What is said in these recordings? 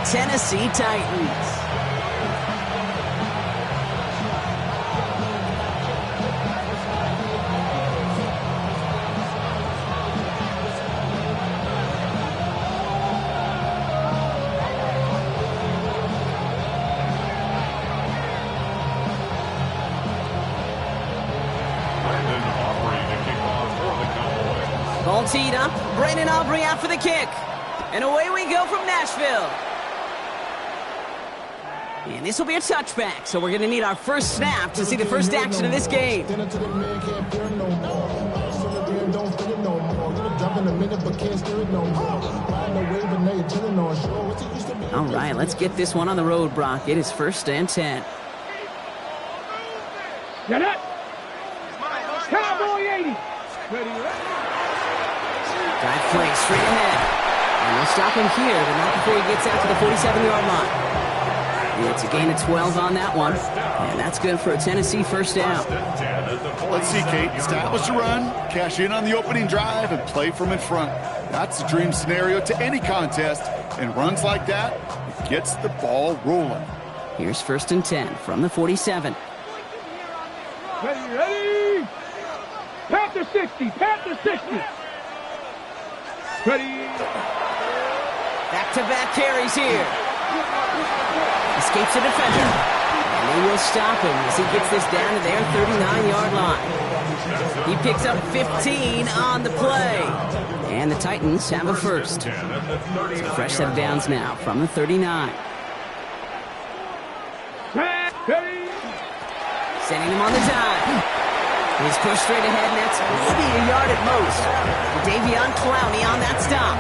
Tennessee Titans. Ball teed up. Brandon Aubrey out for the kick. And away we go from Nashville. And this will be a touchback, so we're going to need our first snap to see the first action of this game. All right, let's get this one on the road, Brock. It is 1st and 10. Get it! Cowboy 80! Drive play straight ahead. And we'll stop him here, but not before he gets out to the 47-yard line. It's a gain of 12 on that one. And that's good for a Tennessee first down. Let's see, Kate. Establish a run, cash in on the opening drive, and play from in front. That's the dream scenario to any contest. And runs like that, it gets the ball rolling. Here's 1st and 10 from the 47. Ready! Panther 60! Panther 60! Ready! Back-to-back carries here. Escapes a defender. And they will stop him as he gets this down to their 39-yard line. He picks up 15 on the play. And the Titans have a first. So fresh set of downs now from the 39. Sending him on the dive. He's pushed straight ahead, and that's maybe a yard at most. Davion Clowney on that stop.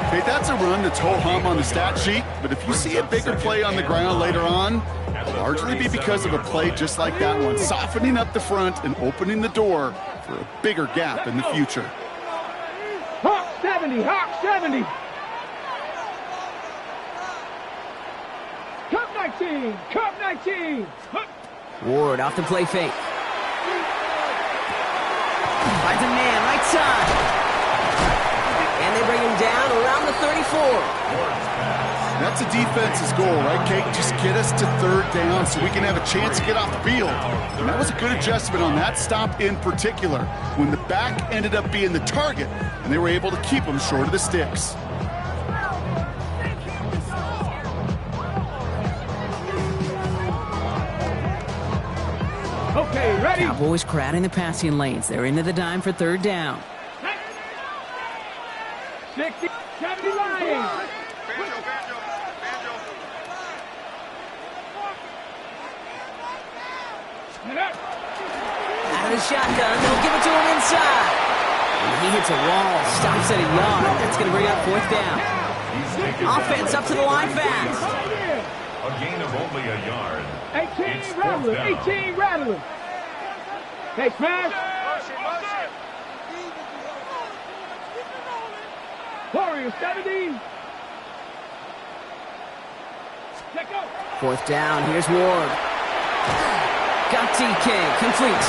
Okay, that's a run that's ho-hum on the stat sheet, but if you see a bigger play on the ground later on, it'll largely be because of a play just like that one, softening up the front and opening the door for a bigger gap in the future. Hawk 70! Hawk 70! Cup 19! Cup 19! Ward off the play fake. Finds a man right side. And they bring him down around the 34. That's a defense's goal, right, Kate? Just get us to 3rd down so we can have a chance to get off the field. And that was a good adjustment on that stop in particular, when the back ended up being the target, and they were able to keep him short of the sticks. Okay, ready? Cowboys crowding the passing lanes. They're into the dime for 3rd down. 60, 70 Lions. Out of the shotgun, they'll give it to him inside. And he hits a wall, stops at a yard. That's going to bring up 4th down. Offense up to the line fast. A gain of only a yard. 18 Rattler, 18 Rattler. Hey, smash. Warrior 70. Let go. 4th down, here's Ward. Got DK, complete.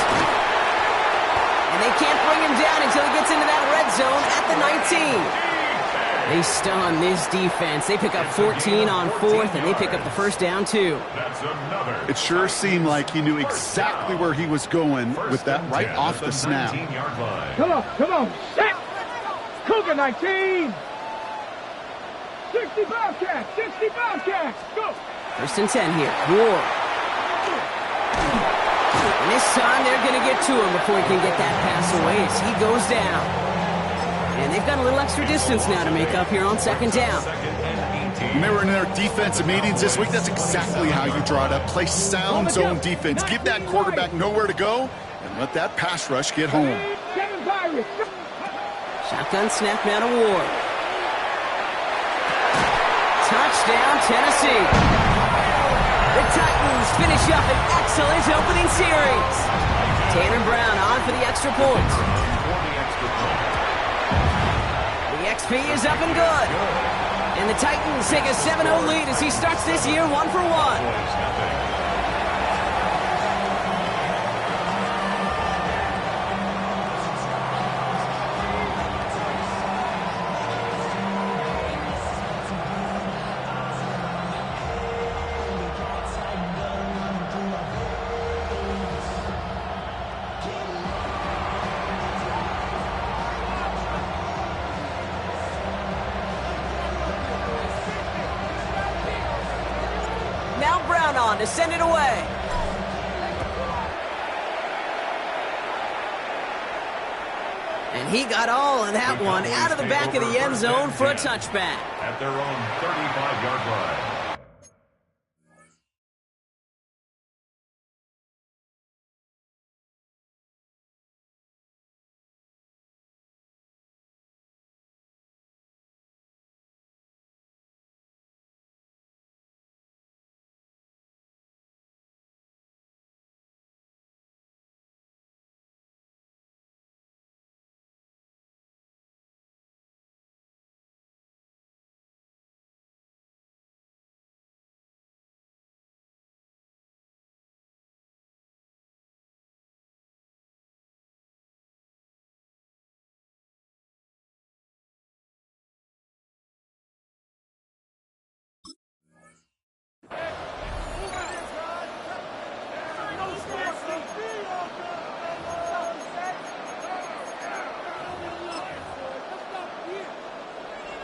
And they can't bring him down until he gets into that red zone at the 19. They stun this defense. They pick up 14 on 4th, and they pick up the first down, too. It sure seemed like he knew exactly where he was going with that right off the snap. Come on, set. Cougar 19. 60 Bobcats, 60 Bobcats, go. 1st and 10 here, Ward. And this time they're going to get to him before he can get that pass away as he goes down. And they've got a little extra distance now to make up here on 2nd down. When they were in their defensive meetings this week, that's exactly how you draw it up. Play sound zone defense. Give that quarterback nowhere to go and let that pass rush get home. Shotgun snap now to Ward. Touchdown, Tennessee. The Titans finish up an excellent opening series. Tanner Brown on for the extra point. The XP is up and good. And the Titans take a 7-0 lead as he starts this year 1-for-1. down on to send it away. And he got all of that one out of the back of the end zone for a touchback. At their own 35-yard line.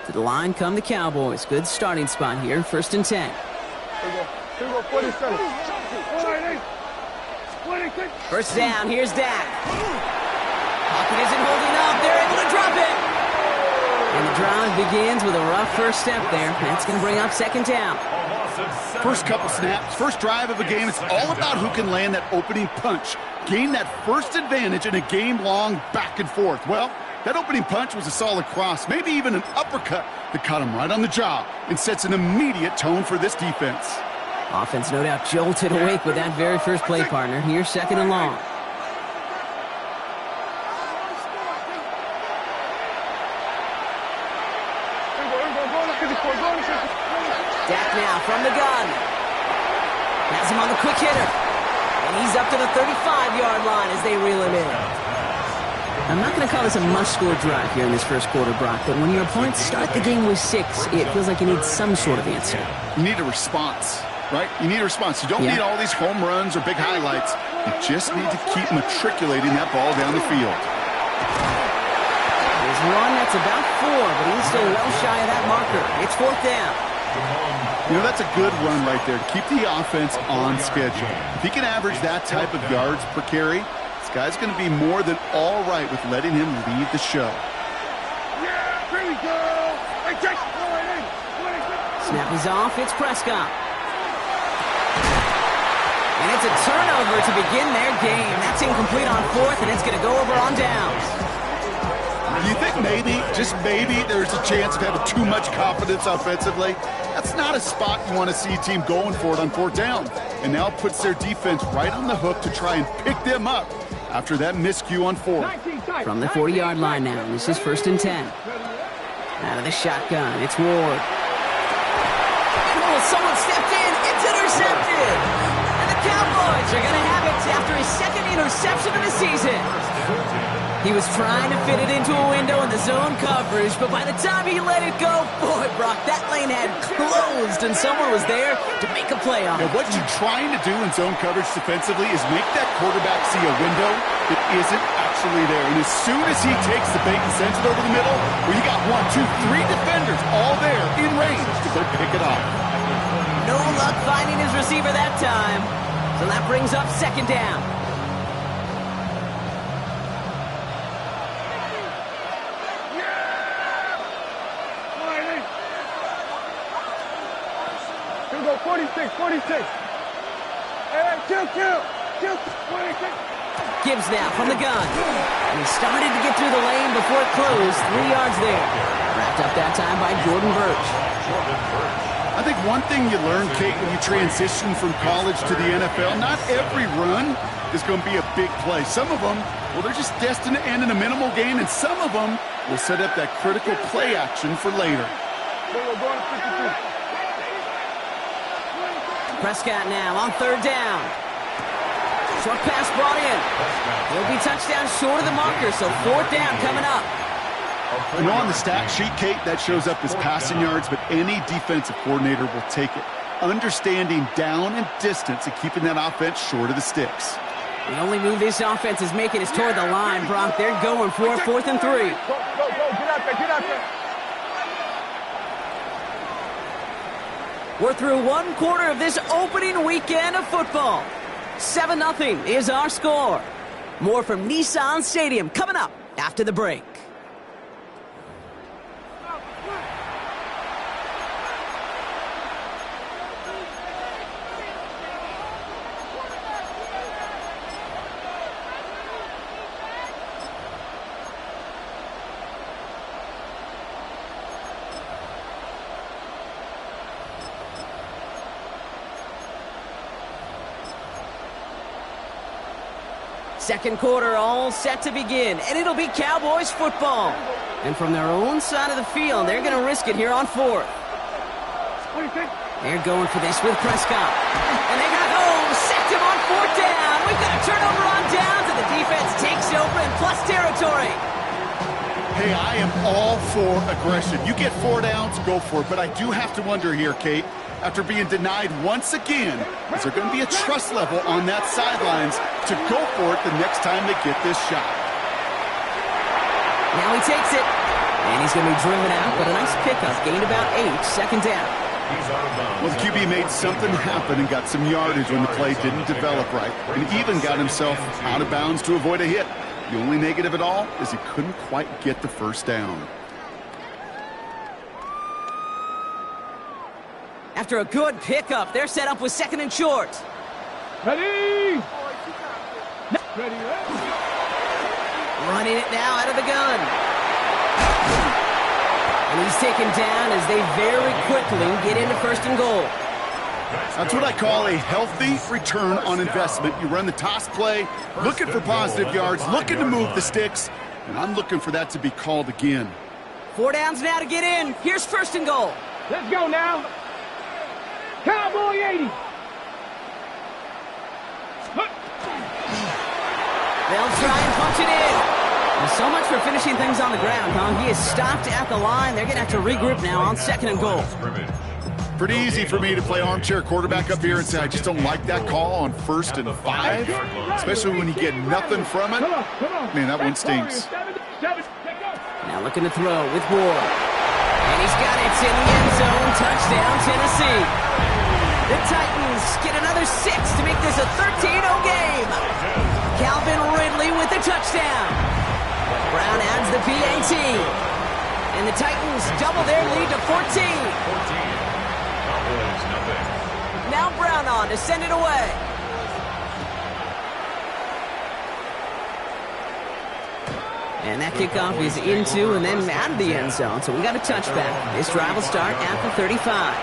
To the line come the Cowboys. Good starting spot here. 1st and 10. First down. Here's Dak. Pocket isn't holding up. They're able to drop it. And the drive begins with a rough first step there. That's going to bring up 2nd down. First couple snaps, first drive of a game, it's all about who can land that opening punch. Gain that first advantage in a game-long back and forth. Well, that opening punch was a solid cross, maybe even an uppercut that caught him right on the job and sets an immediate tone for this defense. Offense no doubt jolted awake with that very first play, partner. Here's 2nd and long. Dak now from the gun. Has him on the quick hitter. And he's up to the 35-yard line as they reel him in. I'm not going to call this a must-score drive here in this first quarter, Brock, but when your opponents start the game with 6, it feels like you need some sort of answer. You need a response, right? You need a response. You don't need all these home runs or big highlights. You just need to keep matriculating that ball down the field. There's one that's about 4, but he's still well shy of that marker. It's 4th down. You know, that's a good run right there to keep the offense on schedule. If he can average that type of yards per carry, this guy's going to be more than all right with letting him lead the show. Yeah, here we go. Hey, Jake, Snap is off. It's Prescott. And it's a turnover to begin their game. That's incomplete on 4th, and it's going to go over on downs. Do you think maybe, just maybe, there's a chance of having too much confidence offensively? That's not a spot you want to see a team going for it on 4th down. And now it puts their defense right on the hook to try and pick them up after that miscue on 4th. From the 40-yard line now, this is 1st and 10. Out of the shotgun, it's Ward. Oh, someone stepped in. It's intercepted. And the Cowboys are going to have it after his 2nd interception of the season. He was trying to fit it into a window in the zone coverage, but by the time he let it go, boy, Brock, that lane had closed, and someone was there to make a play on it. Now, what you're trying to do in zone coverage defensively is make that quarterback see a window that isn't actually there. And as soon as he takes the bait and sends it over the middle, where you got 1, 2, 3 defenders all there in range to go pick it off. No luck finding his receiver that time. So that brings up 2nd down. Here we go, 46. Hey, kill, 46. Gibbs now from the gun. And he started to get through the lane before it closed. 3 yards there. Wrapped up that time by Jordan Birch. I think one thing you learn, Kate, when you transition from college to the NFL, not every run is going to be a big play. Some of them, well, they're just destined to end in a minimal gain, and some of them will set up that critical play action for later. Prescott now on 3rd down. Short pass brought in. He'll be touchdown short of the marker, so 4th down coming up. You know, on the stat sheet, Kate, that shows up as passing yards, but any defensive coordinator will take it. Understanding down and distance and keeping that offense short of the sticks. The only move this offense is making is toward the line, Brock. They're going for 4th and 3. Go, get out there. We're through one quarter of this opening weekend of football. 7-0 is our score. More from Nissan Stadium coming up after the break. Second quarter all set to begin, and it'll be Cowboys football. And from their own side of the field, they're going to risk it here on fourth. They're going for this with Prescott. And they got home, sacked him on fourth down. We've got a turnover on downs, and the defense takes over in plus territory. Hey, I am all for aggression. You get 4 downs, go for it. But I do have to wonder here, Kate, after being denied once again, is there going to be a trust level on that sidelines to go for it the next time they get this shot? Now he takes it, and he's going to be driven out, but a nice pickup, gained about 8, second down. Well, the QB made something happen and got some yardage when the play didn't develop right, and even got himself out of bounds to avoid a hit. The only negative at all is he couldn't quite get the first down. After a good pickup, they're set up with second and short. Ready? Ready. Running it now out of the gun. And he's taken down as they very quickly get into first and goal. That's what I call a healthy return on investment. You run the toss play, looking for positive yards, looking to move the sticks, and I'm looking for that to be called again. 4 downs now to get in. Here's first and goal. Let's go now. Cowboy 80. They'll try and punch it in. And so much for finishing things on the ground, huh? He is stopped at the line. They're going to have to regroup now on second and goal. Pretty easy for me to play armchair quarterback up here and say I just don't like that call on 1st and 5, especially when you get nothing from it. Man, that one stinks. Now looking to throw with Ward. And he's got it in the end zone. Touchdown, Tennessee. The Titans get another 6 to make this a 13-0 game. Calvin Ridley with the touchdown. Brown adds the PAT. And the Titans double their lead to 14. Now Brown on to send it away. And that kickoff is into and then out of the end zone. So we got a touchback. This drive will start at the 35.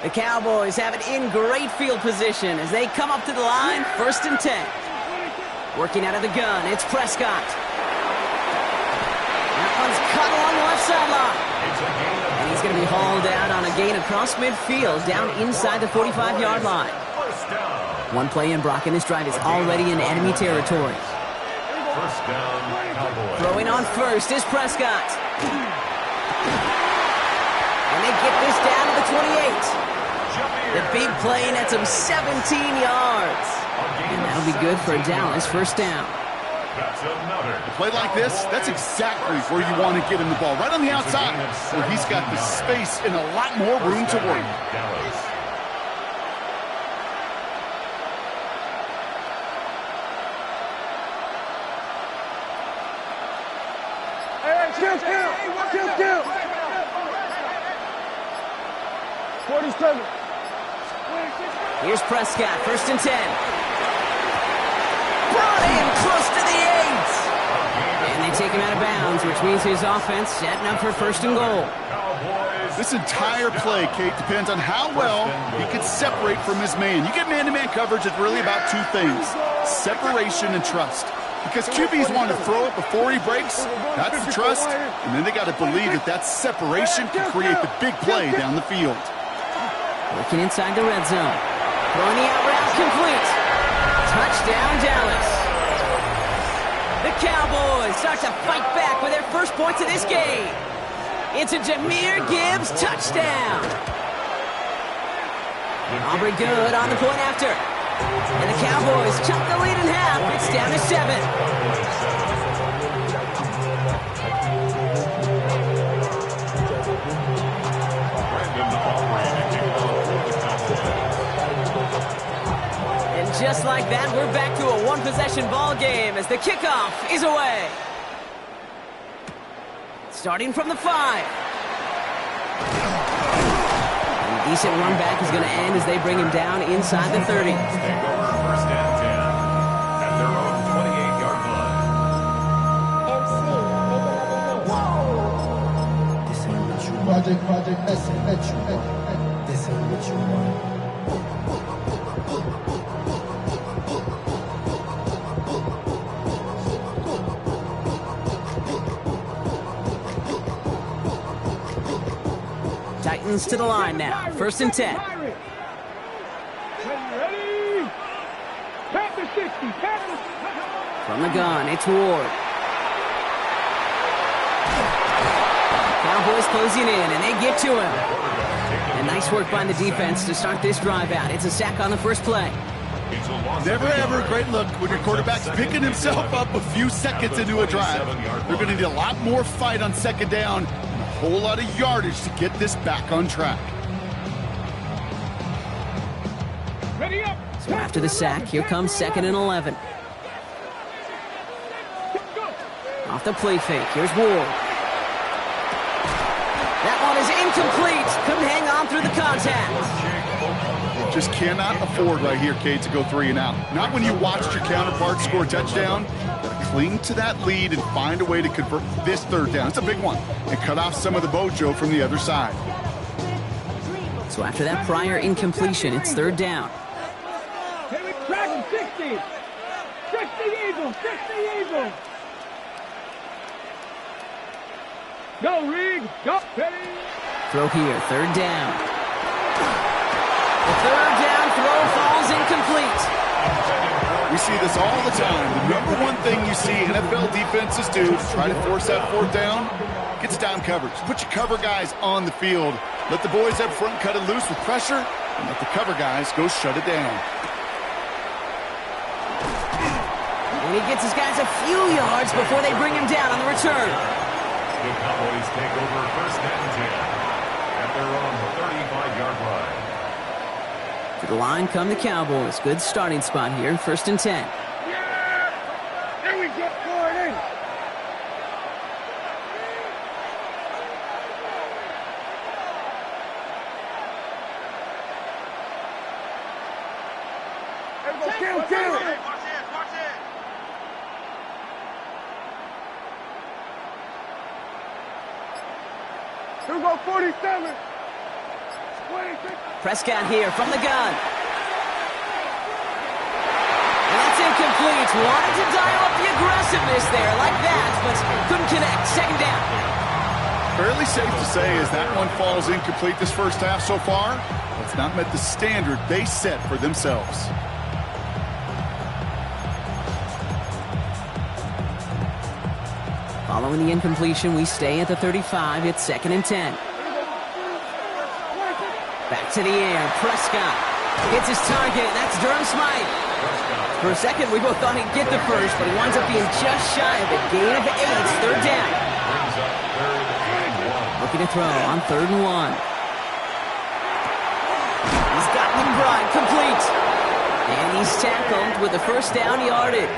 The Cowboys have it in great field position as they come up to the line, 1st and 10. Working out of the gun, it's Prescott. That one's cut along the left sideline. And he's going to be hauled out on a gain across midfield, down inside the 45-yard line. One play in, Brock, and this drive is already in enemy territory. First down, Cowboys. Throwing on first is Prescott. And they get this down to the 28. The big play nets him 17 yards. And that'll be good for Dallas, first down. That's another. A play like this, that's exactly where you want to get him the ball, right on the outside, where he's got the space and a lot more room to work. Dallas. Count. 47. Here's Prescott, 1st and 10. Brought in close to the 8. And they take him out of bounds, which means his offense setting up for 1st and goal. This entire play, Kate, depends on how well he can separate from his man. You get man-to-man coverage, it's really about 2 things, separation and trust. Because QBs want to throw it before he breaks, that's the trust, and then they got to believe that that separation can create the big play down the field. Working inside the red zone. Throwing the out route complete. Touchdown, Dallas. The Cowboys start to fight back with their first points of this game. It's a Jahmyr Gibbs touchdown. Aubrey good on the point after. And the Cowboys chop the lead in half. It's down to 7. And just like that, we're back to a one-possession ball game as the kickoff is away. Starting from the 5. And a decent run back is going to end as they bring him down inside the 30. Take over first and 10 at their own 28-yard line. This ain't what you want. Project, this ain't what you want. This ain't what you want. Titans to the line now. First and 10. Ready? Pat the 60. From the gun, it's Ward. Cowboys closing in, and they get to him. And nice work by the defense to start this drive out. It's a sack on the first play. Never ever a great look when your quarterback's picking himself up a few seconds into a drive. They're going to need a lot more fight on second down and a whole lot of yardage to get this back on track. Ready up. So after the sack, here comes 2nd and 11. Off the play fake, here's Ward. That one is incomplete. Couldn't hang on through the contact. You just cannot afford right here, Cade, to go 3 and out. Not when you watched your counterpart score a touchdown. Gotta cling to that lead and find a way to convert this third down. It's a big one. And cut off some of the mojo from the other side. So after that prior incompletion, it's 3rd down. Dragon 60. 60 Eagles. 60 Eagles. Go, Reed. Go. Ready. Throw here, 3rd down. The 3rd down throw falls incomplete. We see this all the time. The number one thing you see NFL defenses do to try to force that 4th down, gets down coverage. Put your cover guys on the field. Let the boys up front cut it loose with pressure, and let the cover guys go shut it down. And he gets his guys a few yards before they bring him down on the return. The Cowboys take over first and 10 at their own 35-yard line. To the line come the Cowboys. Good starting spot here, 1st and 10. Yeah. Here we go. Forward in. Kill. Here we go, 47. 26. Prescott here from the gun. And that's incomplete. Wanted to dial up the aggressiveness there like that, but couldn't connect. 2nd down. Fairly safe to say as that one falls incomplete this first half so far, it's not met the standard they set for themselves. Following the incompletion, we stay at the 35. It's 2nd and 10. Back to the air. Prescott hits his target. That's Durham Smythe. For a second, we both thought he'd get the first, but he winds up being just shy of a gain of 8. It's 3rd down. Looking to throw on 3rd and 1. He's got McBride complete. And he's tackled with the first down yardage.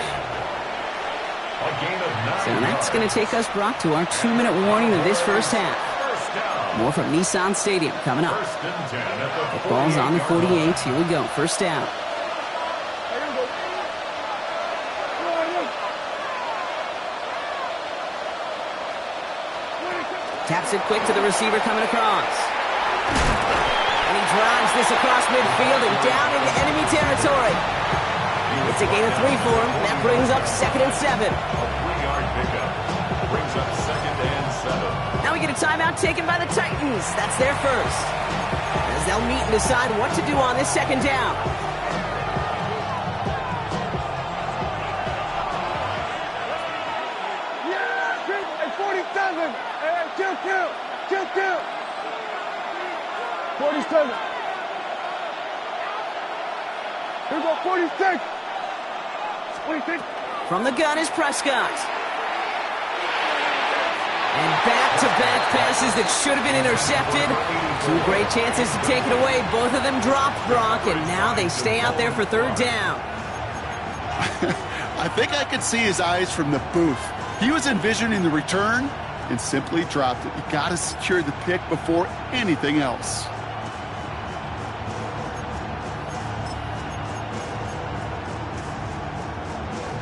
So that's going to take us, Brock, to our 2-minute warning of this first half. More from Nissan Stadium coming up. The ball's on the 48. Here we go. First down. Taps it quick to the receiver coming across. And he drives this across midfield and down into enemy territory. It's a gain of 3 for him. That brings up 2nd and 7. A 3-yard pickup brings up 2nd and 7. Now we get a timeout taken by the Titans. That's their first. As they'll meet and decide what to do on this 2nd down. Yeah, 47. Kill. 47. Here we go, 46. 26. From the gun is Prescott. And back-to-back passes that should have been intercepted. Two great chances to take it away. Both of them dropped, Brock, and now they stay out there for third down. I think I could see his eyes from the booth. He was envisioning the return and simply dropped it. You got to secure the pick before anything else.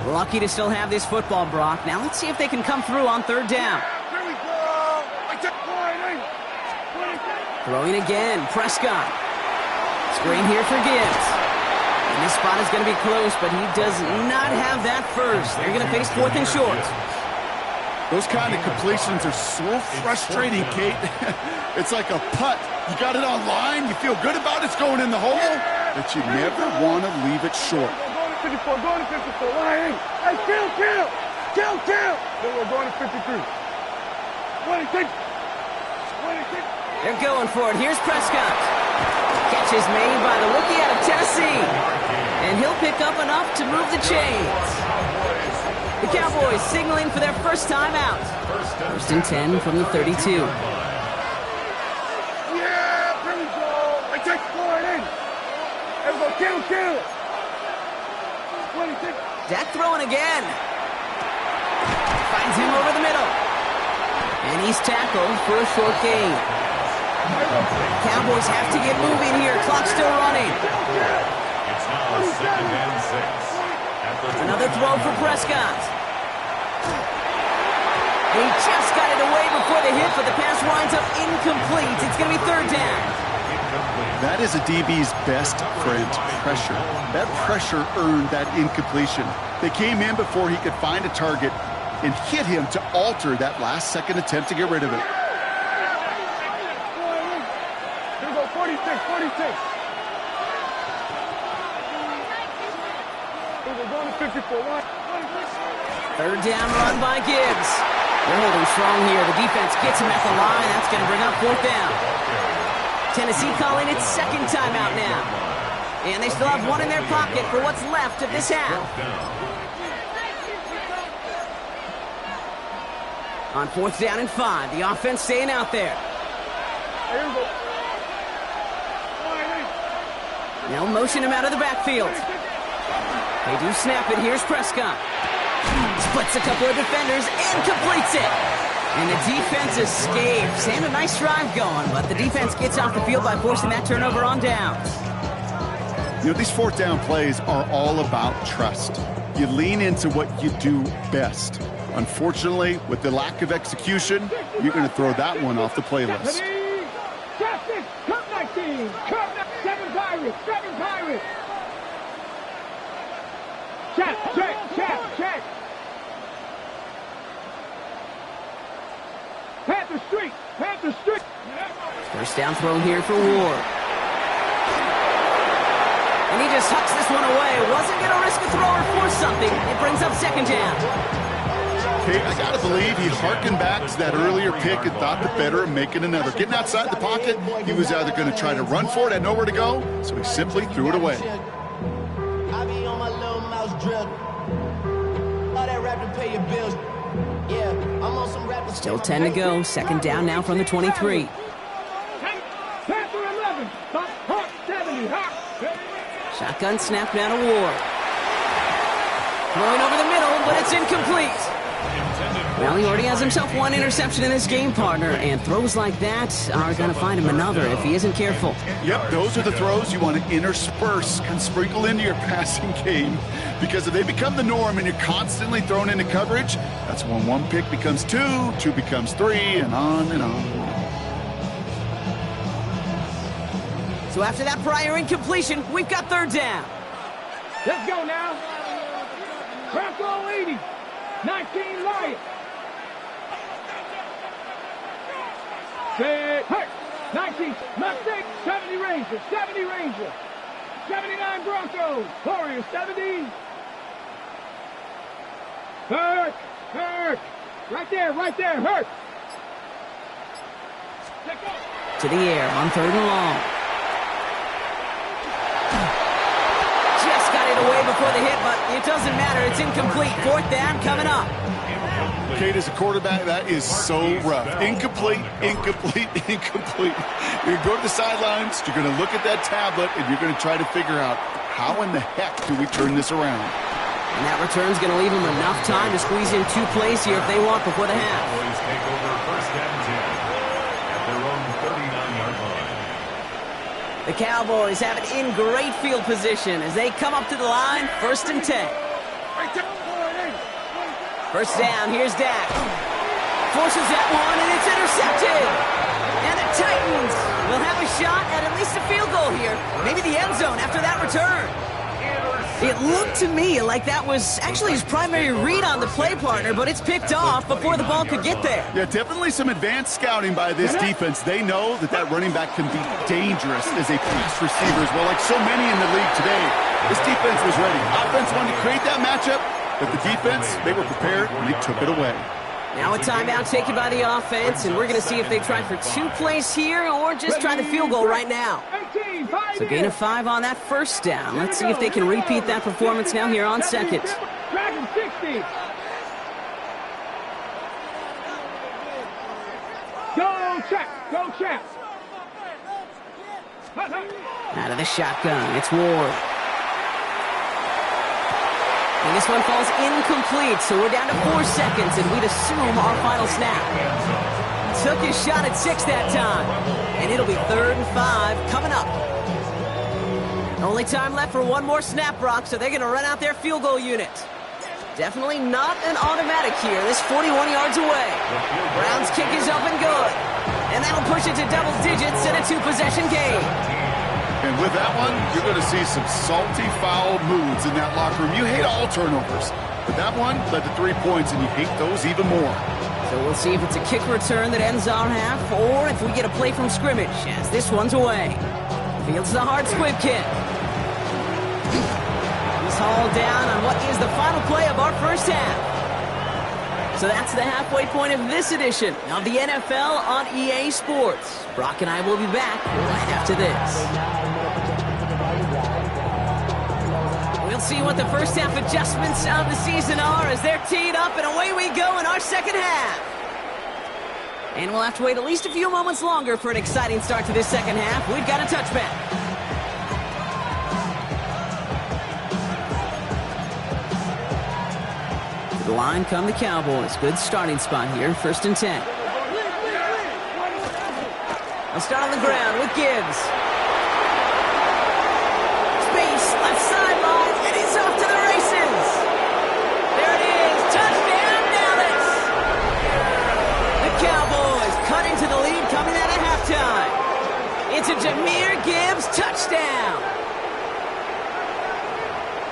Lucky to still have this football, Brock. Now let's see if they can come through on third down. Here we go. Throwing again, Prescott. Screen here for Gibbs. And this spot is going to be close, but he does not have that first. They're going to face fourth and short. Those kind of completions are so frustrating, Kate. It's like a putt. You got it on line, you feel good about it's going in the hole, but you never want to leave it short. Going to 54. Line. Hey, kill. Then we're going to 53. 26. 26. They're going for it. Here's Prescott. Catch is made by the rookie out of Tennessee. And he'll pick up enough to move the chains. The Cowboys signaling for their first time out. First and 10 from the 32. Yeah, here we go. I take forward in. Here we go, kill. 26. Dak throwing again. Finds him over the middle. And he's tackled for a short gain. Cowboys have to get moving here. Clock still running. It's now 2nd and 6. Another throw for Prescott. He just got it away before the hit, but the pass winds up incomplete. It's going to be third down. That is a DB's best friend, pressure. That pressure earned that incompletion. They came in before he could find a target and hit him to alter that last-second attempt to get rid of it. Here we go, 46. We're going to 54. Third down run by Gibbs. They're holding strong here. The defense gets him at the line. That's going to bring up fourth down. Tennessee calling its second timeout now. And they still have one in their pocket for what's left of this half. On fourth down and 5, the offense staying out there. Here we go. They'll motion him out of the backfield. They do snap it. Here's Prescott. Splits a couple of defenders and completes it. And the defense escapes. And a nice drive going, but the defense gets off the field by forcing that turnover on downs. You know, these fourth down plays are all about trust. You lean into what you do best. Unfortunately, with the lack of execution, you're going to throw that one off the playlist. Justice, Cup 19, Cup 7 Pirates. Check. Panther Street. First down throw here for Ward. And he just hucks this one away. Wasn't going to risk a throw or force something. It brings up second down. Okay, I got to believe he harkened back to that earlier pick and thought the better of making another. Getting outside the pocket, he was either going to try to run for it, had nowhere to go, so he simply threw it away. I be on my little mouse drill. All that rap to pay your bills. Yeah, I'm on some rap. Still 10 to go. Second down now from the 23. Panther 11. Hawk 70. Hawk. Shotgun snap now to Ward. Throwing over the middle, but it's incomplete. Well, he already has himself one interception in this game, partner, and throws like that are going to find him another if he isn't careful. Yep, those are the throws you want to intersperse and sprinkle into your passing game, because if they become the norm and you're constantly thrown into coverage, that's when one pick becomes two becomes three, and on and on. So after that prior incompletion, we've got third down. Let's go now. Bronco 80. 19 Lions. Hey, 19, Mustang, 70 Rangers, 79 Broncos, Warriors, 70. Hurt, right there, hurt. To the air on third and long. Just before the hit, but it doesn't matter. It's incomplete. Fourth down coming up. Kate, as a quarterback, that is so rough. Incomplete, incomplete, incomplete. You're going to go to the sidelines, you're going to look at that tablet, and you're going to try to figure out how in the heck do we turn this around. And that return's going to leave them enough time to squeeze in 2 plays here if they want before the half. Cowboys take over first and 10 at their own 39-yard line. The Cowboys have it in great field position as they come up to the line, first and 10. First down, here's Dak. Forces that one, and it's intercepted. And the Titans will have a shot at least a field goal here. Maybe the end zone after that return. It looked to me like that was actually his primary read on the play partner, but it's picked off before the ball could get there. Yeah, definitely some advanced scouting by this defense. They know that that running back can be dangerous as a pass receiver as well. Like so many in the league today, this defense was ready. Offense wanted to create that matchup, but the defense, they were prepared, and they took it away. Now a timeout taken by the offense, and we're going to see if they try for 2 plays here or just try the field goal right now. So gain of 5 on that first down. Let's see if they can repeat that performance now here on second. Go, check. Go, check. Out of the shotgun, it's Ward. And this one falls incomplete, so we're down to 4 seconds, and we'd assume our final snap. Took his shot at 6 that time, and it'll be 3rd and 5 coming up. Only time left for one more snap, Brock, so they're going to run out their field goal unit. Definitely not an automatic here. This 41 yards away. Brown's kick is up and good. And that'll push it to double digits in a 2-possession game. And with that one, you're going to see some salty, foul moods in that locker room. You hate all turnovers, but that one led to 3 points, and you hate those even more. So we'll see if it's a kick return that ends our half, or if we get a play from scrimmage, as this one's away. Fields the hard squib kick. He's hauled down on what is the final play of our first half. So that's the halfway point of this edition of the NFL on EA Sports. Brock and I will be back right after this. We'll see what the first half adjustments of the season are as they're teed up, and away we go in our second half. And we'll have to wait at least a few moments longer for an exciting start to this second half. We've got a touchback. To the line come the Cowboys. Good starting spot here, 1st and 10. They'll start on the ground with Gibbs. Space, left sideline, and he's off to the races. There it is, touchdown Dallas. The Cowboys cut into the lead coming out of halftime. It's a Jahmyr Gibbs touchdown.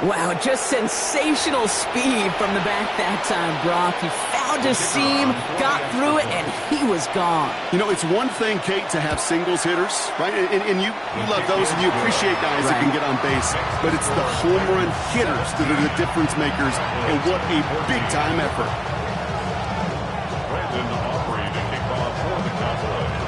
Wow, just sensational speed from the back that time, Brock. He found a seam, got through it, and he was gone. You know, it's one thing, Kate, to have singles hitters, right? And you love those, and you appreciate guys that can get on base. But it's the home run hitters that are the difference makers, and what a big-time effort. Brandon Aubrey to kick off for the Cowboys.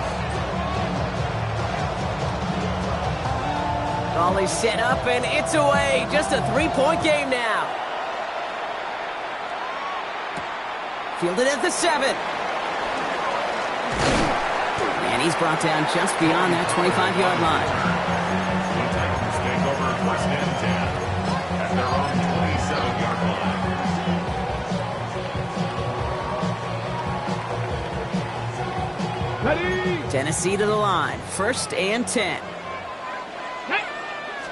Ball is set up, and it's away. Just a 3-point game now. Fielded at the 7. And he's brought down just beyond that 25-yard line. The Titans take over first and 10 at their own 27-yard line. Ready? Tennessee to the line. 1st and 10. Hey,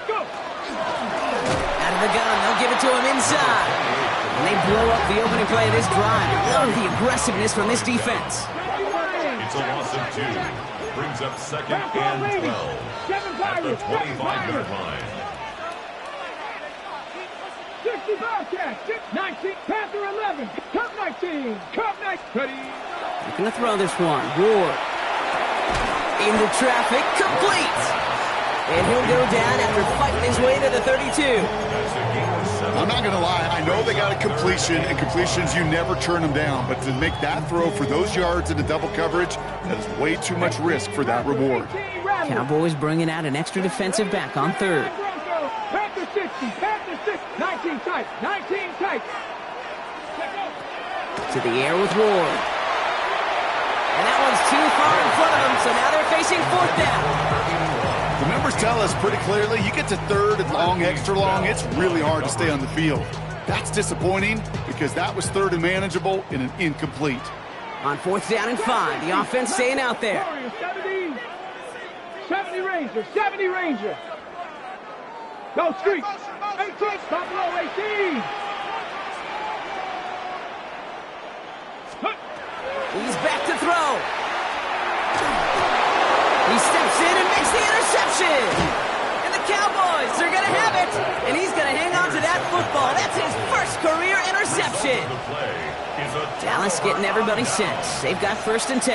go. Out of the gun. They'll give it to him inside. And they blow up the opening play of this drive. Love the aggressiveness from this defense. It's a loss of 2. Brings up 2nd and 12 at the 25-yard line. 65 catch, 19, Panther 11, Cup 19, Cup 19, ready? Looking to throw this one. Ward. Into traffic, complete. And he'll go down after fighting his way to the 32. I'm not going to lie. I know they got a completion, and completions, you never turn them down. But to make that throw for those yards into double coverage, that is way too much risk for that reward. Cowboys bringing out an extra defensive back on 3rd. Panther 60, Panther 6, 19. 19 tight. 19 tight. To the air with Ward. And that one's too far in front of them, so now they're facing fourth down. The numbers tell us pretty clearly, you get to third and long, extra long, it's really hard to stay on the field. That's disappointing because that was third and manageable in an incomplete. On fourth down and 5, the offense staying out there. 70 Ranger, 70 Ranger. Go street. 18, stop low, 18. He's back to throw. He steps in and makes the interception. And the Cowboys are going to have it. And he's going to hang on to that football. That's his first career interception. Dallas getting everybody set. They've got first and 10.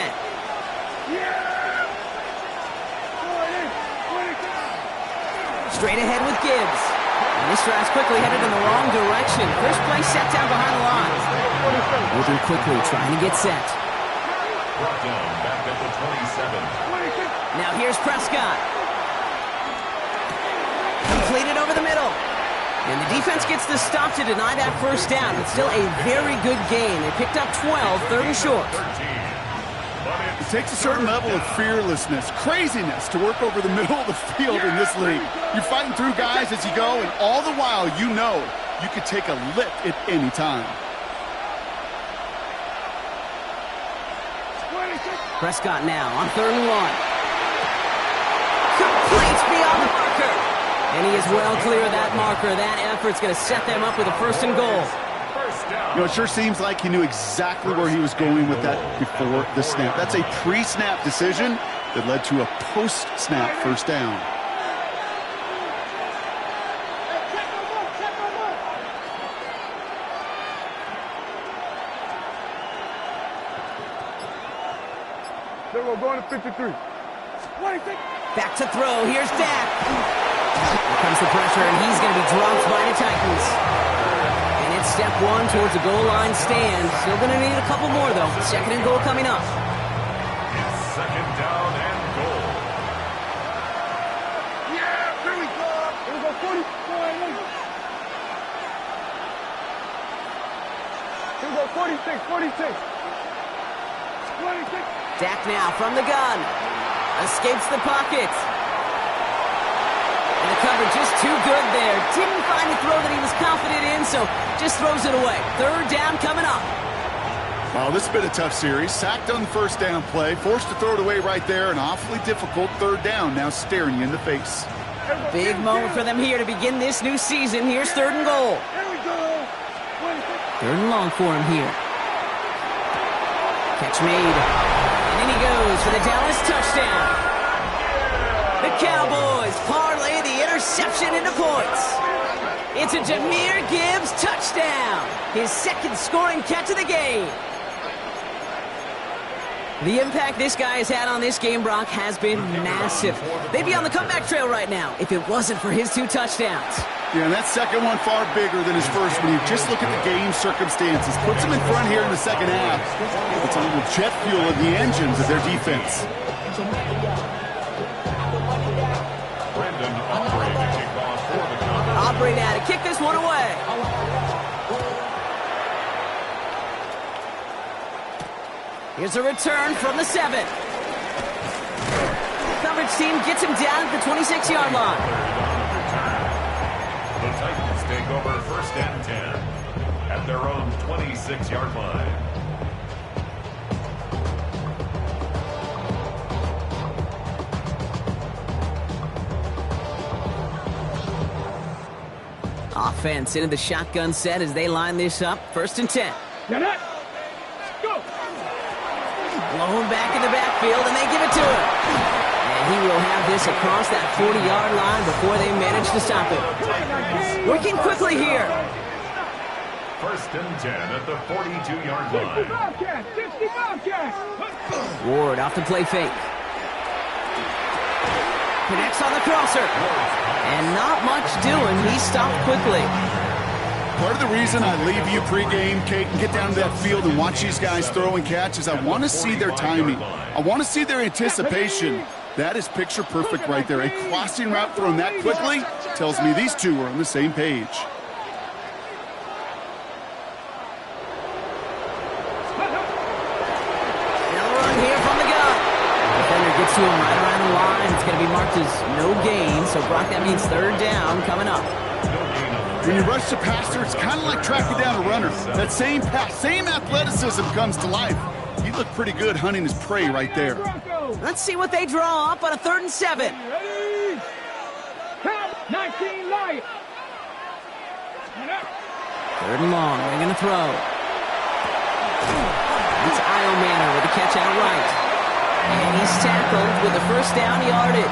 Straight ahead with Gibbs. And this drive's quickly headed in the wrong direction. First play set down behind the line. Moving quickly, trying to get set. Brought down back at the 27. Now here's Prescott. Completed over the middle. And the defense gets the stop to deny that first down. It's still a very good game. They picked up 12, third and short. It takes a certain level of fearlessness, craziness to work over the middle of the field in this league. You're fighting through guys as you go, and all the while you know you could take a lick at any time. Prescott now on third and 1. Complete beyond the marker. And he is well clear of that marker. That effort's going to set them up with a first and goal. You know, it sure seems like he knew exactly where he was going with that before the snap. That's a pre-snap decision that led to a post-snap first down. We're going to 53. Back to throw. Here's Dak. Here comes the pressure, and he's going to be dropped by the Titans. And it's step 1 towards the goal line stand. Still going to need a couple more, though. Second and goal coming up. It's second down and goal. Yeah, here we go. Here we go, 44. Here we go, 46, 46. 26. Dak now from the gun. Escapes the pocket. And the coverage just too good there. Didn't find the throw that he was confident in, so just throws it away. Third down coming up. Wow, this has been a tough series. Sacked on the first down play. Forced to throw it away right there. An awfully difficult third down now staring you in the face. Big moment for them here to begin this new season. Here's third and goal. Here we go. Third and long for him here. Catch made. And in he goes for the Dallas touchdown. The Cowboys parlay the interception into points. It's a Jahmyr Gibbs touchdown. His second scoring catch of the game. The impact this guy has had on this game, Brock, has been massive. They'd be on the comeback trail right now if it wasn't for his 2 touchdowns. Yeah, and that second one far bigger than his first when you just look at the game circumstances. Puts him in front here in the second half. It's a little jet fuel in the engines of their defense. Aubrey now to kick this one away. Here's a return from the 7. Coverage team gets him down at the 26-yard line. The Titans take over first and 10 at their own 26-yard line. Offense into the shotgun set as they line this up. First and 10. Go. Blown back in the backfield, and they give it to him. And he will have this across that 40-yard line before they manage to stop him. Working quickly here. First and 10 at the 42-yard line. Ward off the play fake. Connects on the crosser. And not much doing. He stopped quickly. Part of the reason I leave you pregame, Kate, and get down to that field and watch these guys throw and catch is I want to see their timing. I want to see their anticipation. That is picture perfect right there. A crossing route thrown that quickly tells me these two are on the same page. to him right around the line. It's going to be marked as no gain. So, Brock, that means third down coming up. When you rush the passer, it's kind of like tracking down a runner. That same pass, same athleticism comes to life. He looked pretty good hunting his prey right there. Let's see what they draw up on a 3rd and 7. Ready? Count 19 Lions. 3rd and long. They're going to throw. It's Io Manor with the catch out right. And he's tackled with the first down yardage.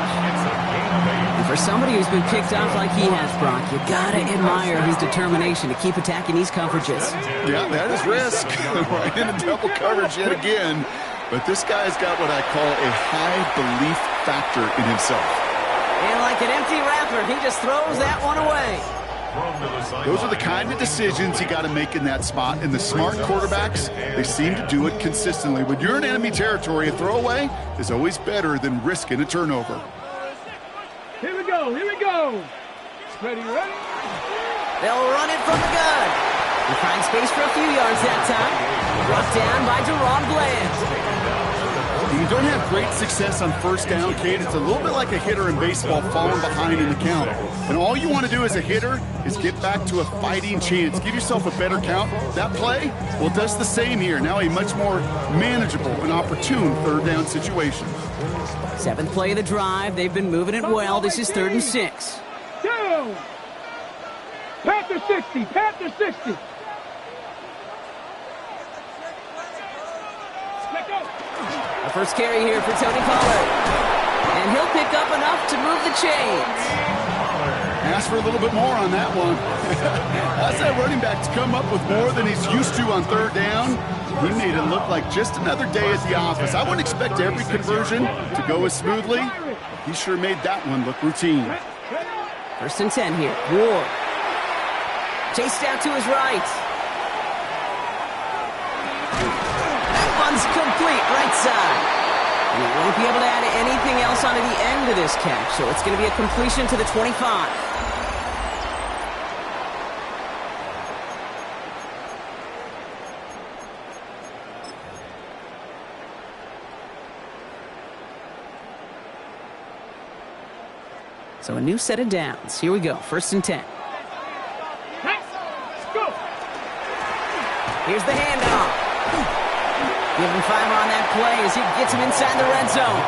And for somebody who's been picked off like he has, Brock, you gotta admire his determination to keep attacking these coverages. Yeah, that is risk. Right into double coverage yet again. But this guy's got what I call a high belief factor in himself. And like an empty wrapper, he just throws that one away. Those are the kind of decisions you got to make in that spot. And the smart quarterbacks, they seem to do it consistently. When you're in enemy territory, a throwaway is always better than risking a turnover. Here we go. Here we go. Ready, ready? They'll run it from the gun. They find space for a few yards that time. Brought down by Deron Bland. When you don't have great success on first down, Kate, it's a little bit like a hitter in baseball falling behind in the count. And all you want to do as a hitter is get back to a fighting chance. Give yourself a better count. That play, well, it does the same here. Now a much more manageable and opportune 3rd down situation. 7th play of the drive. They've been moving it well. This is 3rd and 6. Down. Panther 60. Panther 60. The first carry here for Tony Pollard. And he'll pick up enough to move the chains. Ask for a little bit more on that one. How's that running back to come up with more than he's used to on 3rd down? He made it look like just another day at the office. I wouldn't expect every conversion to go as smoothly. He sure made that one look routine. 1st and 10 here. Ward. Chased out to his right. That one's complete, right side. He won't be able to add anything else onto the end of this catch, so it's going to be a completion to the 25. So a new set of downs. Here we go. 1st and 10. Here's the handoff. Give him 5 on that play as he gets him inside the red zone.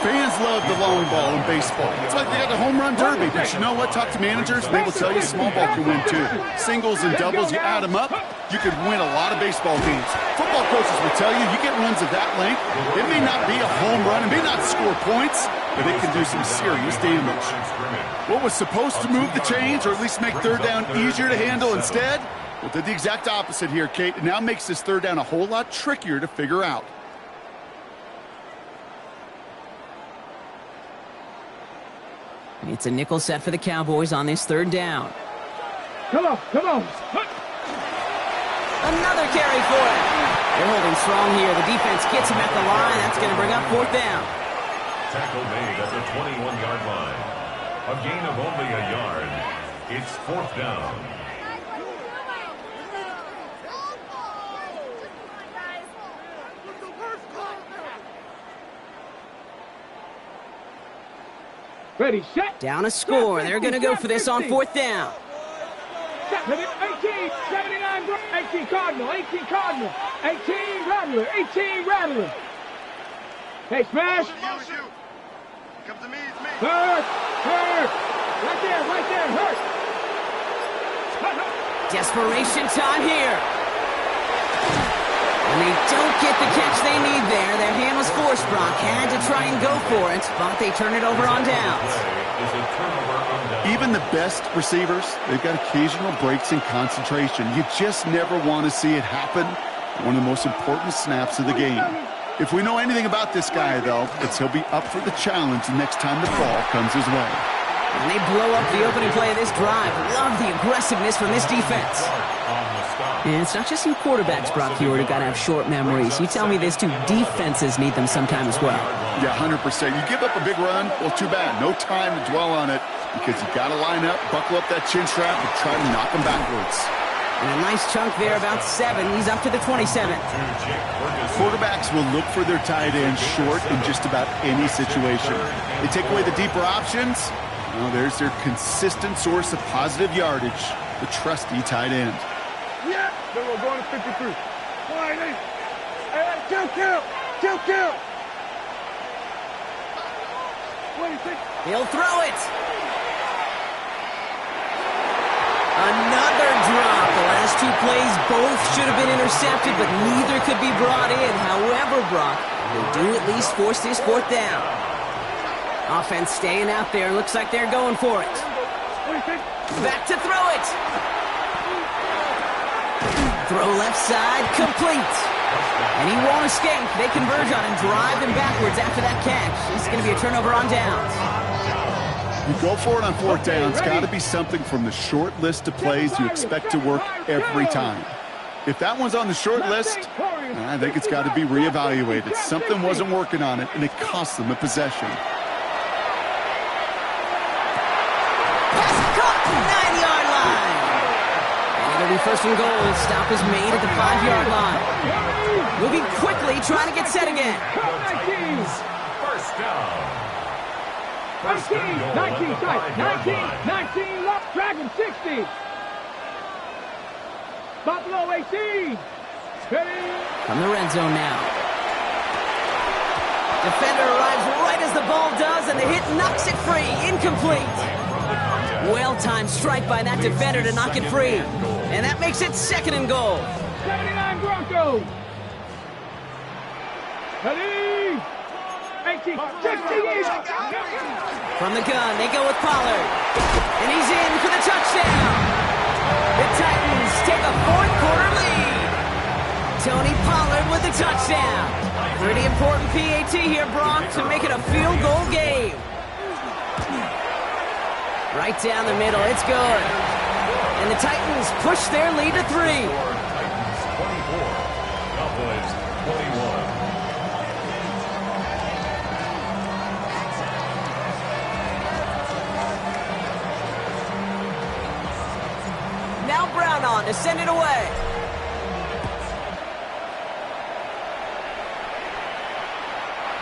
Fans love the long ball in baseball. It's like they got the home run derby. But you know what? Talk to managers. They will tell you small ball can win too. Singles and doubles, you add them up, you could win a lot of baseball games. Football coaches will tell you, you get runs of that length, it may not be a home run, it may not score points, but it can do some serious damage. What was supposed to move the chains, or at least make 3rd down easier to handle instead? Well, did the exact opposite here, Kate. It now makes this 3rd down a whole lot trickier to figure out. It's a nickel set for the Cowboys on this 3rd down. Come on, come on. Another carry for it. They're holding strong here. The defense gets him at the line. That's going to bring up 4th down. Tackle made at the 21-yard line. A gain of only a yard. It's 4th down. Ready, set. Down a score. They're going to go for this on 4th down. 18, 79, 18 Cardinal, 18 Cardinal, 18 Rattler, 18 Rattler. Hey, smash. Come to me, it's me. Hurt, hurt. Right there, hurt. Desperation time here. And they don't get the catch they need there. Their hand was forced, Brock. Had to try and go for it, but they turn it over on downs. Even the best receivers, they've got occasional breaks in concentration. You just never want to see it happen. One of the most important snaps of the game. If we know anything about this guy, though, it's he'll be up for the challenge the next time the ball comes his way. And they blow up the opening play of this drive. Love the aggressiveness from this defense. And it's not just you quarterbacks, Brock, you already got to have short memories. You tell me this too, defenses need them sometime as well. Yeah, 100%. You give up a big run, well, too bad. No time to dwell on it because you got to line up, buckle up that chin strap, and try to knock them backwards. And a nice chunk there, about 7. He's up to the 27. Quarterbacks will look for their tight end short in just about any situation. They take away the deeper options. Well, there's their consistent source of positive yardage, the trusty tight end. Yeah. Then we're going to 53. Wide eight. Hey, kill. He'll throw it. Another drop. The last 2 plays both should have been intercepted, but neither could be brought in. However, Brock, they do at least force this 4th down. Offense staying out there. Looks like they're going for it. Back to throw it. Throw left side, complete. And he won't escape. They converge on him, drive him backwards after that catch. It's going to be a turnover on downs. You go for it on 4th down. It's got to be something from the short list of plays you expect to work every time. If that one's on the short list, I think it's got to be reevaluated. Something wasn't working on it, and it cost them a possession. Pass caught, 9-yard line. And it'll be 1st and goal. Stop is made at the 5-yard line. Moving quickly, trying to get set again. 1st down. 19, tight, 19, left, Dragon, 60. Buffalo, 18. From the red zone now. Defender arrives right as the ball does, and the hit knocks it free. Incomplete. Well-timed strike by that defender to knock it free. And that makes it 2nd and goal. 79 Broncos. Ready. 18, 68. From the gun, they go with Pollard. And he's in for the touchdown. The Titans take a 4th quarter lead. Tony Pollard with the touchdown. Pretty important PAT here, Brock, to make it a field goal game. Right down the middle, it's good. And the Titans push their lead to 3. Titans 24, Cowboys 21. Now Brown on to send it away.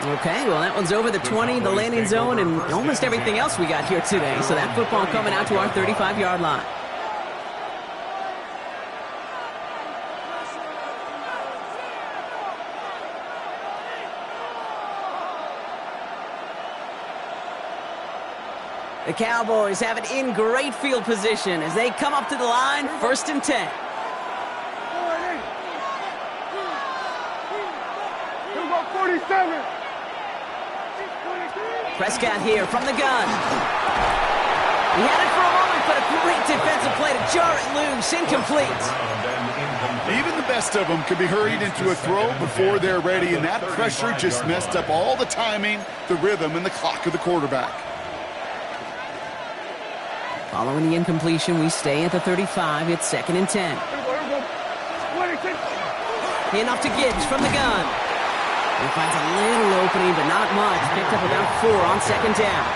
Okay, well, that one's over the 20, the landing zone, and almost everything else we got here today. So that football coming out to our 35-yard line. The Cowboys have it in great field position as they come up to the line, 1st and 10. Here we go, 47. Prescott here from the gun. He had it for a moment, but a great defensive play to jar it loose. Incomplete. Even the best of them could be hurried into a throw before they're ready, and that pressure just messed up all the timing, the rhythm, and the clock of the quarterback. Following the incompletion, we stay at the 35. It's 2nd and 10. Handoff to Gibbs from the gun. He finds a little opening, but not much. Picked up about 4 on 2nd down.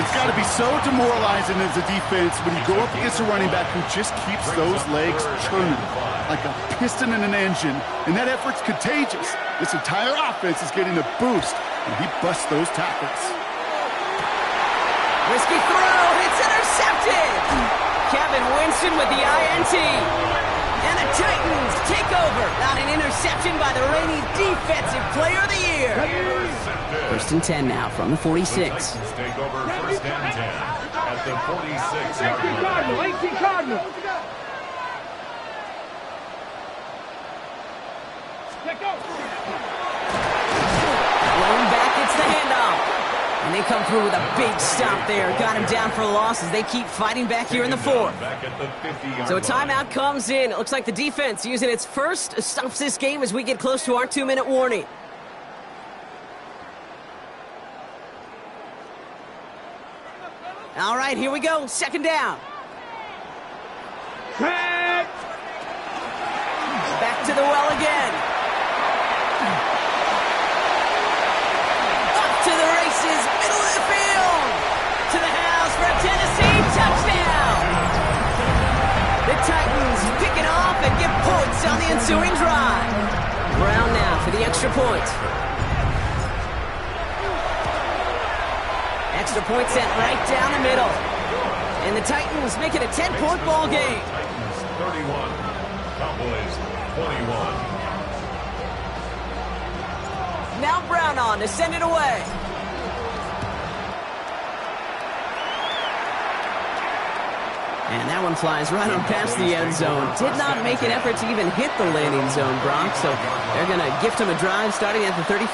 It's got to be so demoralizing as a defense when you go up against a running back who just keeps those legs churning like a piston in an engine, and that effort's contagious. This entire offense is getting a boost, and he busts those tackles. Risky throw. It's intercepted. Kevin Winston with the INT. And the Titans take over. Not an interception by the reigning Defensive Player of the Year. 1st and 10 now from the 46. Titans take over 1st and 10 at the 46-yard line. 18 Cardinal. Blown back, it's the handoff. And they come through with a big stop there. Got him down for a loss as they keep fighting back here in the 4th. So a timeout comes in. It looks like the defense using its first stops this game as we get close to our 2-minute warning. All right, here we go. 2nd down. Back to the well again. Up to the races, middle of the field. To the house for a Tennessee touchdown. The Titans points on the ensuing drive. Brown now for the extra point. Extra point sent right down the middle. And the Titans make it a 10-point ball game. Titans 31, Cowboys 21. Now Brown on to send it away. And that one flies right on past the end zone. Did not make an effort to even hit the landing zone, Brock. So they're going to gift him a drive starting at the 35.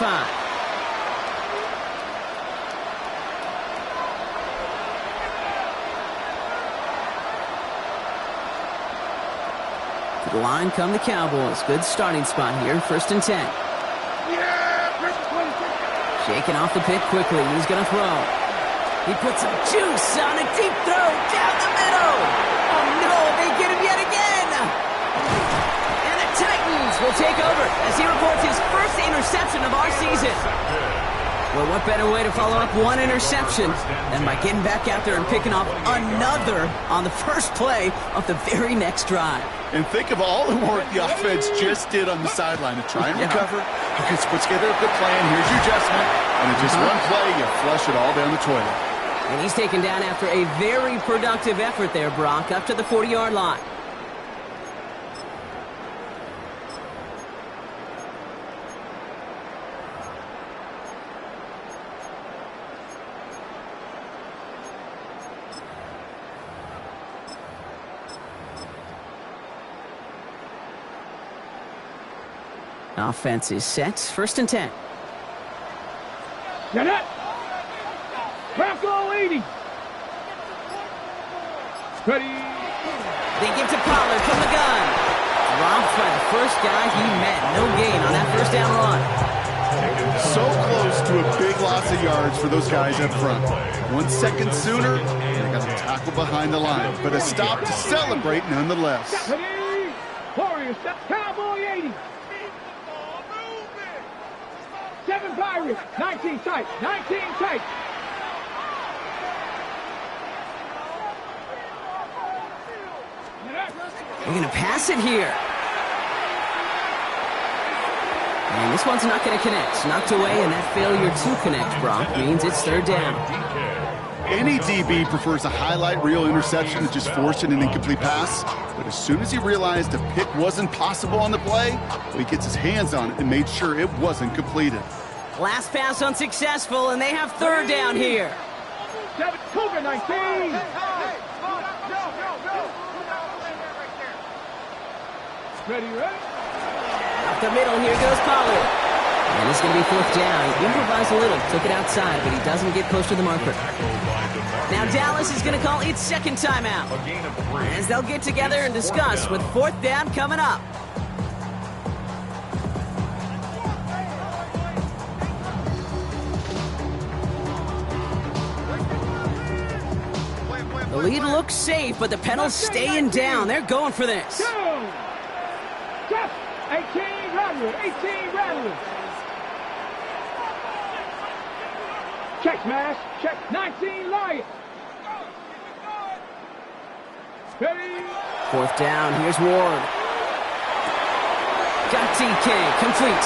To the line come the Cowboys. Good starting spot here. 1st and 10. Shaking off the pick quickly. He's going to throw. He puts some juice on a deep throw down the middle. Oh, no, they get him yet again. And the Titans will take over as he reports his first interception of our season. Well, what better way to follow up one interception than by getting back out there and picking off another on the first play of the very next drive. And think of all the work the offense just did on the sideline to try and recover. Okay, so put together a good plan. Here's your adjustment. And in just one play, you flush it all down the toilet. And he's taken down after a very productive effort there, Brock, up to the 40-yard line. Offense is set. 1st and 10. Get it! Bronco 80! Ready! They give to Pollard from the gun. Dropped by the first guy he met. No gain on that first down run. So close to a big loss of yards for those guys up front. 1 second sooner, they got a tackle behind the line. But a stop to celebrate nonetheless. Ready! Warriors, Cowboy 80! 7 Pirates, 19 tight, 19 tight. We're going to pass it here. And this one's not going to connect. Knocked away, and that failure to connect, Brock, means it's 3rd down. Any DB prefers a highlight reel interception to just forcing an incomplete pass. But as soon as he realized a pick wasn't possible on the play, well, he gets his hands on it and made sure it wasn't completed. Last pass unsuccessful, and they have 3rd down here. 7 Cougar 19! Ready, ready? Up the middle, here goes Pollard. And it's going to be 4th down. He improvised a little, took it outside, but he doesn't get close to the marker. Now Dallas is going to call its 2nd timeout, as they'll get together and discuss with 4th down coming up. The lead looks safe, but the pedals staying down. They're going for this. 18 Rattler, 18 Rattler. Check smash, check 19 Lion. Ready? 4th down, here's Ward. Got TK, complete.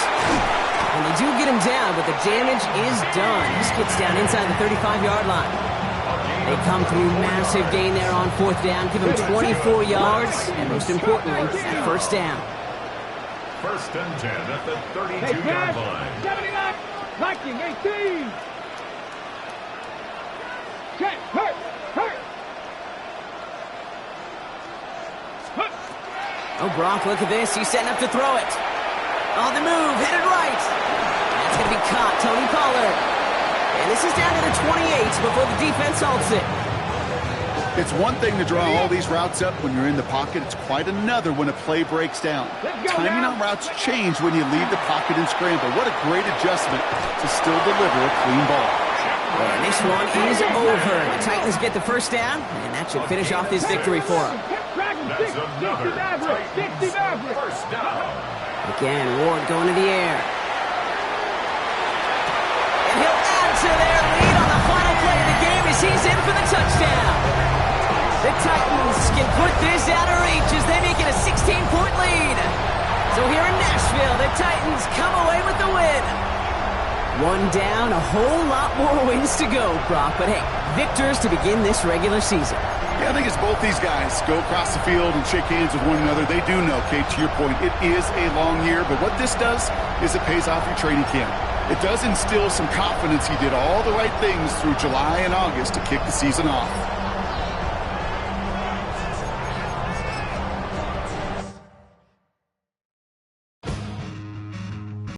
And they do get him down, but the damage is done. This gets down inside the 35-yard line. They come through, massive gain there on 4th down, give him 24 yards, and most importantly, that 1st down. 1st and 10 at the 32-yard line. 79, Viking 18. Check, hurt. Oh, Brock, look at this. He's setting up to throw it. On the move, headed right. That's going to be caught, Tony Pollard. And this is down to the 28 before the defense halts it. It's one thing to draw all these routes up when you're in the pocket. It's quite another when a play breaks down. Timing on routes change when you leave the pocket and scramble. What a great adjustment to still deliver a clean ball. And this one is over. The Titans get the 1st down, and that should finish off this victory for them. That's another Titans 1st down. Again, Ward going to the air. And he'll add to their lead on the final play of the game as he's in for the touchdown. The Titans can put this out of reach as they make it a 16-point lead. So here in Nashville, the Titans come away with the win. One down, a whole lot more wins to go, Brock. But hey, victors to begin this regular season. Yeah, I think as both these guys go across the field and shake hands with one another, they do know, Kate, to your point, it is a long year. But what this does is it pays off your training camp. It does instill some confidence he did all the right things through July and August to kick the season off.